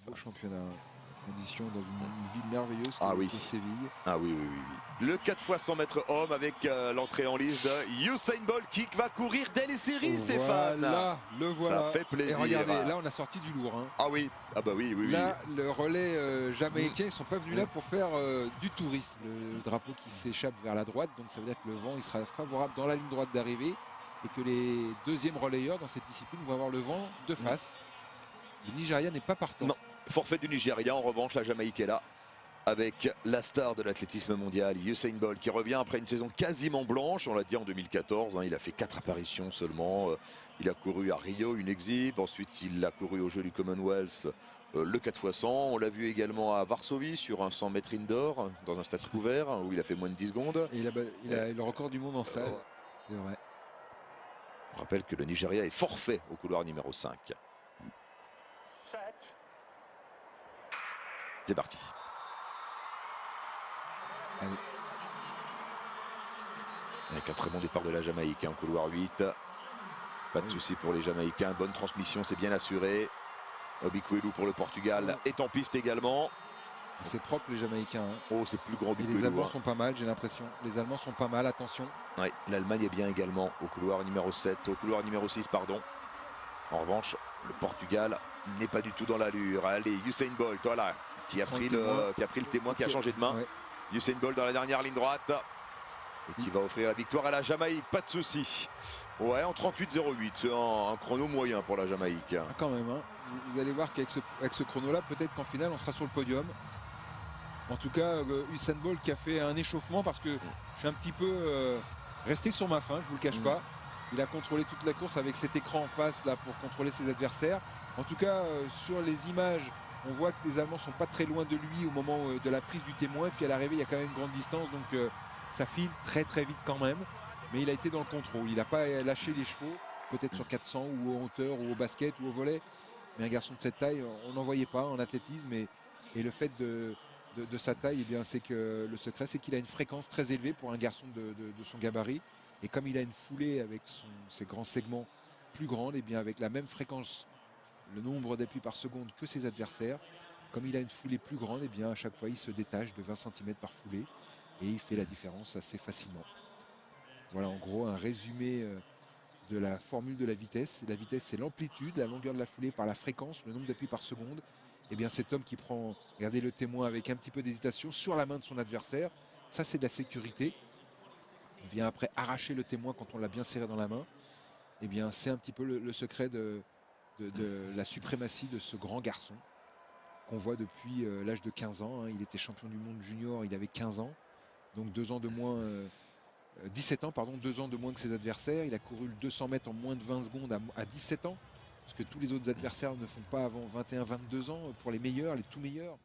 Beau championnat. Conditions dans une ville merveilleuse Ah que oui. Séville. Ah oui, oui, oui, oui. Le 4 x 100 mètres homme avec l'entrée en liste de Usain Bolt qui va courir dès les séries, Stéphane. Voilà, le voilà. Ça fait plaisir. Et regardez, là on a sorti du lourd. Hein. Ah oui, ah bah oui, oui, Là, le relais jamaïcain, ils sont pas venus là Mm. pour faire du tourisme. Le drapeau qui s'échappe vers la droite, donc ça veut dire que le vent il sera favorable dans la ligne droite d'arrivée et que les deuxièmes relayeurs dans cette discipline vont avoir le vent de face. Le Nigeria n'est pas partant. Non, forfait du Nigeria. En revanche, la Jamaïque est là avec la star de l'athlétisme mondial, Usain Bolt, qui revient après une saison quasiment blanche. On l'a dit en 2014, hein, il a fait 4 apparitions seulement. Il a couru à Rio, une exhibe. Ensuite, il a couru aux Jeux du Commonwealth, le 4 x 100. On l'a vu également à Varsovie sur un 100 mètres indoor, dans un stade couvert, où il a fait moins de 10 secondes. Et il a le record du monde en salle. C'est vrai. On rappelle que le Nigeria est forfait au couloir numéro 5. C'est parti. Allez. Avec un très bon départ de la Jamaïque, en couloir 8. Pas de souci pour les Jamaïcains. Bonne transmission, c'est bien assuré. Obikwelu pour le Portugal est en piste également. C'est propre les Jamaïcains. Hein. Oh, c'est plus grand Et Obikwelu. les Allemands sont pas mal, j'ai l'impression. Les Allemands sont pas mal, attention. Oui, l'Allemagne est bien également au couloir numéro 7, au couloir numéro 6, pardon. En revanche, le Portugal n'est pas du tout dans l'allure. Allez, Usain Bolt, voilà, qui a pris le témoin, qui a changé de main. Ouais. Usain Bolt dans la dernière ligne droite. Et qui va offrir la victoire à la Jamaïque, pas de souci. Ouais, en 38,08, c'est un chrono moyen pour la Jamaïque. Ah, quand même, hein. Vous allez voir qu'avec ce chrono-là, peut-être qu'en finale, on sera sur le podium. En tout cas, Usain Bolt qui a fait un échauffement parce que je suis un petit peu resté sur ma faim, je vous le cache pas. Il a contrôlé toute la course avec cet écran en face là pour contrôler ses adversaires. En tout cas, sur les images, on voit que les Allemands sont pas très loin de lui au moment de la prise du témoin. Puis à l'arrivée, il y a quand même une grande distance, donc ça file très très vite quand même. Mais il a été dans le contrôle. Il n'a pas lâché les chevaux, peut-être sur 400 ou en hauteur ou au basket ou au volet. Mais un garçon de cette taille, on n'en voyait pas en athlétisme. Et le fait de sa taille, eh bien, c'est que le secret, c'est qu'il a une fréquence très élevée pour un garçon de son gabarit. Et comme il a une foulée avec ses grands segments plus grandes, eh bien, avec la même fréquence, le nombre d'appuis par seconde que ses adversaires, comme il a une foulée plus grande, eh bien, à chaque fois, il se détache de 20 cm par foulée et il fait la différence assez facilement. Voilà en gros un résumé de la formule de la vitesse. La vitesse, c'est l'amplitude, la longueur de la foulée par la fréquence, le nombre d'appuis par seconde. Et bien cet homme qui prend, regardez le témoin avec un petit peu d'hésitation sur la main de son adversaire, ça c'est de la sécurité. On vient après arracher le témoin quand on l'a bien serré dans la main. Et bien c'est un petit peu le secret de la suprématie de ce grand garçon qu'on voit depuis l'âge de 15 ans. Hein. Il était champion du monde junior, il avait 15 ans. Donc 2 ans de moins... 17 ans, pardon, 2 ans de moins que ses adversaires. Il a couru le 200 mètres en moins de 20 secondes à 17 ans. Parce que tous les autres adversaires ne font pas avant 21-22 ans pour les meilleurs, les tout meilleurs.